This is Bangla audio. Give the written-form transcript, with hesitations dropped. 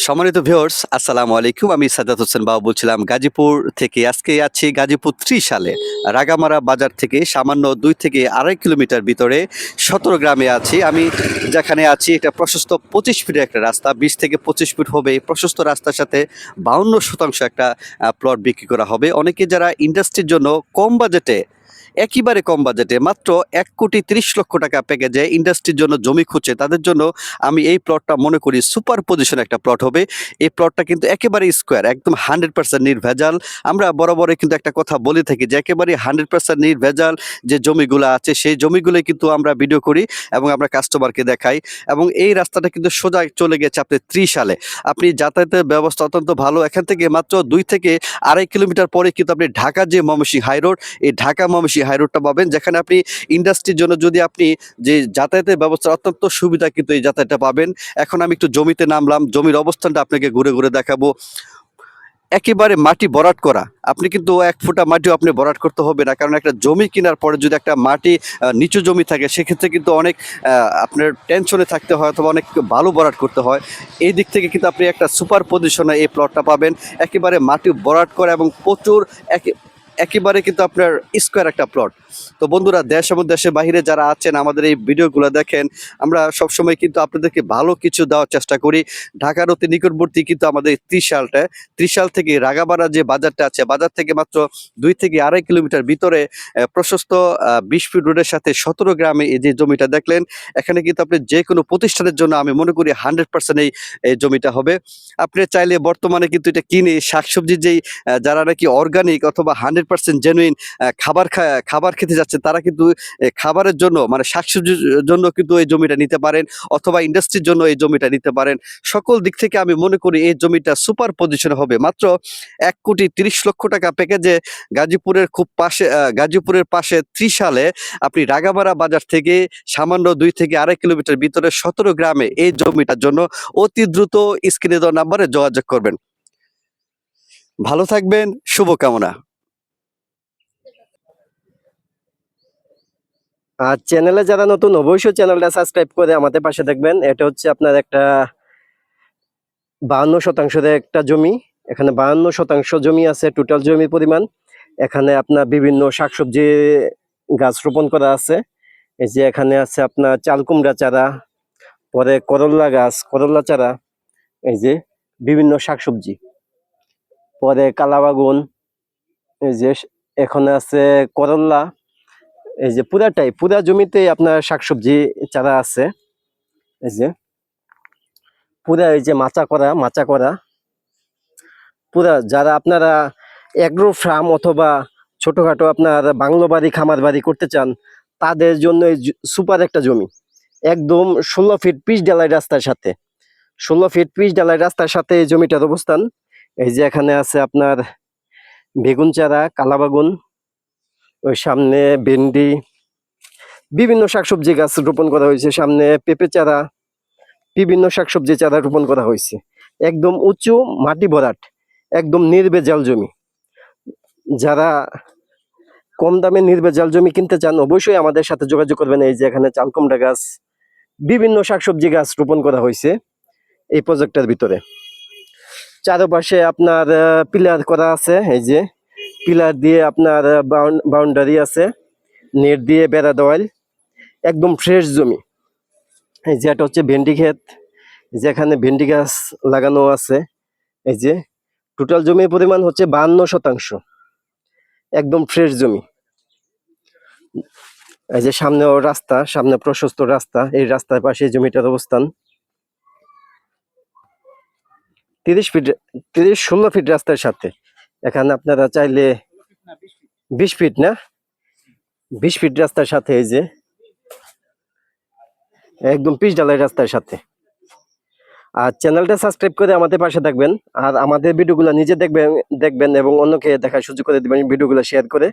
সম্মানিত ভিউয়ার্স, আসসালামু আলাইকুম। আমি সাজ্জাদ হোসেন বাবু বলছিলাম গাজীপুর থেকে। আজকে আছি গাজীপুর ত্রিশালে। রাগামারা বাজার থেকে সামান্য ২ থেকে ২.৫ কিলোমিটার ভিতরে ১৭ গ্রামে আছি। আমি যেখানে আছি এটা প্রশস্ত ২৫ ফিটের একটা রাস্তা। ২০ থেকে ২৫ ফিট হবে। এই প্রশস্ত রাস্তার সাথে ৫২% একটা প্লট বিক্রি করা হবে। অনেকে যারা ইন্ডাস্ট্রির জন্য কম বাজেটে, একেবারে কম বাজেটে মাত্র ১,৩০,০০,০০০ টাকা প্যাকেজে ইন্ডাস্ট্রির জন্য জমি খুঁজছে, তাদের জন্য আমি এই প্লটটা মনে করি সুপার পজিশন একটা প্লট হবে। এই প্লটটা কিন্তু একেবারে স্কোয়ার, একদম 100% নির্ভেজাল। আমরা বরাবরই কিন্তু একটা কথা বলে থাকি যে একেবারে 100% নির্ভেজাল যে জমিগুলো আছে সেই জমিগুলোই কিন্তু আমরা ভিডিও করি এবং আমরা কাস্টমারকে দেখাই। এবং এই রাস্তাটা কিন্তু সোজা চলে গেছে আপনার ত্রিশালে। আপনি যাতায়াতের ব্যবস্থা অত্যন্ত ভালো। এখান থেকে মাত্র ২ থেকে ২.৫ কিলোমিটার পরে কিন্তু আপনি ঢাকা যে ময়মনসিংহ হাই রোড, এই ঢাকা ময়মনসিংহ হাই রোডটা পাবেন, যেখানে আপনি ইন্ডাস্ট্রির জন্য যদি আপনি যে যাতায়াতের ব্যবস্থার অত্যন্ত সুবিধা কিন্তু এই যাতায়াতটা পাবেন। এখন আমি একটু জমিতে নামলাম, জমির অবস্থানটা আপনাকে ঘুরে ঘুরে দেখাবো। একেবারে মাটি ভরাট করা। আপনি কিন্তু ১ ফুটা মাটিও আপনি ভরাট করতে হবে না। কারণ একটা জমি কেনার পরে যদি একটা মাটি নিচু জমি থাকে সেক্ষেত্রে কিন্তু অনেক আপনার টেনশনে থাকতে হয় অথবা অনেক ভালো ভরাট করতে হয়। এই দিক থেকে কিন্তু আপনি একটা সুপার পজিশনে এই প্লটটা পাবেন। একেবারে মাটি ভরাট করা এবং প্রচুর একেবারে কিন্তু আপনার স্কোয়ার একটা প্লট। তো বন্ধুরা, দেশ এবং দেশের বাহিরে যারা আছেন আমাদের এই ভিডিওগুলো দেখেন, আমরা সবসময় কিন্তু আপনাদেরকে ভালো কিছু দেওয়ার চেষ্টা করি। ঢাকার অতি নিকটবর্তী কিন্তু আমাদের ত্রিশালটা, ত্রিশাল থেকে রাগাবাড়া যে বাজারটা আছে, বাজার থেকে মাত্র ২ থেকে ২.৫ কিলোমিটার ভিতরে প্রশস্ত ২০ ফিট রোডের সাথে ১৭ গ্রামে এই যে জমিটা দেখলেন, এখানে কিন্তু আপনি যে কোনো প্রতিষ্ঠানের জন্য আমি মনে করি 100% এই জমিটা হবে। আপনি চাইলে বর্তমানে কিন্তু এটা কিনে শাকসবজির যেই যারা নাকি অর্গানিক অথবা 100% জেনুইন খাবার খেতে যাচ্ছে, তারা কিন্তু খাবারের জন্য মানে শাকসবজির জন্য কিন্তু এই জমিটা নিতে পারেন অথবা ইন্ডাস্ট্রির জন্য এই জমিটা নিতে পারেন। সকল দিক থেকে আমি মনে করি এই জমিটা সুপার পজিশনে হবে। মাত্র ১,৩০,০০,০০০ টাকা প্যাকেজে গাজীপুরের খুব পাশে, গাজীপুরের পাশে ত্রিশালে আপনি রাগামারা বাজার থেকে সামান্য ২ থেকে ২.৫ কিলোমিটার ভিতরে ১৭ গ্রামে এই জমিটার জন্য অতি দ্রুত স্ক্রিনে দেওয়া নাম্বারে যোগাযোগ করবেন। ভালো থাকবেন, শুভকামনা। আর চ্যানেলে যারা নতুন অবশ্যই চ্যানেলটা সাবস্ক্রাইব করে আমাদের পাশে দেখবেন। এটা হচ্ছে আপনার একটা ৫২% একটা জমি। এখানে ৫২% জমি আছে, টোটাল জমির পরিমাণ। এখানে আপনার বিভিন্ন শাকসবজি গাছ রোপণ করা আছে। এই যে এখানে আছে আপনার চাল কুমড়া চারা, পরে করল্লা গাছ, করল্লা চারা, এই যে বিভিন্ন শাকসবজি, পরে কালাবাগুন, এই যে এখানে আছে করল্লা। এই যে পুরা জমিতে আপনার শাকসবজি চারা আছে। এই যে পুরা, এই যে মাচা করা পুরা, যারা আপনারা এগ্রো ফার্ম অথবা ছোটখাটো আপনার বাংলো বাড়ি খামার বাড়ি করতে চান তাদের জন্য সুপার একটা জমি। একদম ১৬ ফিট পিচ ঢালাই রাস্তার সাথে, ১৬ ফিট পিচ ঢালাই রাস্তার সাথে এই জমিটার অবস্থান। এই যে এখানে আছে আপনার বেগুন চারা, কালাবাগুন, ওই সামনে ভেন্ডি, বিভিন্ন শাকসবজি গাছ রোপণ করা হয়েছে। সামনে পেঁপে চারা, বিভিন্ন শাকসবজি চারা রোপণ করা হয়েছে। একদম উঁচু মাটি ভরাট, একদম নির্ভেজাল জমি। যারা কম দামে নির্ভেজাল জমি কিনতে চান অবশ্যই আমাদের সাথে যোগাযোগ করবেন। এই যে এখানে চাল কুমড়া গাছ, বিভিন্ন শাকসবজি গাছ রোপণ করা হয়েছে এই প্রজেক্টের ভিতরে। চারপাশে আপনার পিলার করা আছে। এই যে পিলার দিয়ে আপনার বাউন্ডারি আছে, নেট দিয়ে বেড়া দেওয়াল। একদম ফ্রেশ জমি। এই যে এটা হচ্ছে ভেন্ডি ক্ষেত, যেখানে ভেন্ডি গাছ লাগানো আছে। এই যে টোটাল জমির পরিমাণ হচ্ছে ৫২%, একদম ফ্রেশ জমি। এই যে সামনেও রাস্তা, সামনে প্রশস্ত রাস্তা, এই রাস্তার পাশে জমিটার অবস্থান। ১৬ ফিট রাস্তার সাথে এখানে আপনারা চাইলে ২০ ফিট না, ২০ ফিট রাস্তার সাথে, এই যে একদম পিচ ঢালাই রাস্তার সাথে। আর চ্যানেলটা সাবস্ক্রাইব করে আমাদের পাশে থাকবেন। আর আমাদের ভিডিওগুলো নিজে দেখবেন এবং অন্যকে দেখার সুযোগ করে দিবেন ভিডিওগুলো শেয়ার করে।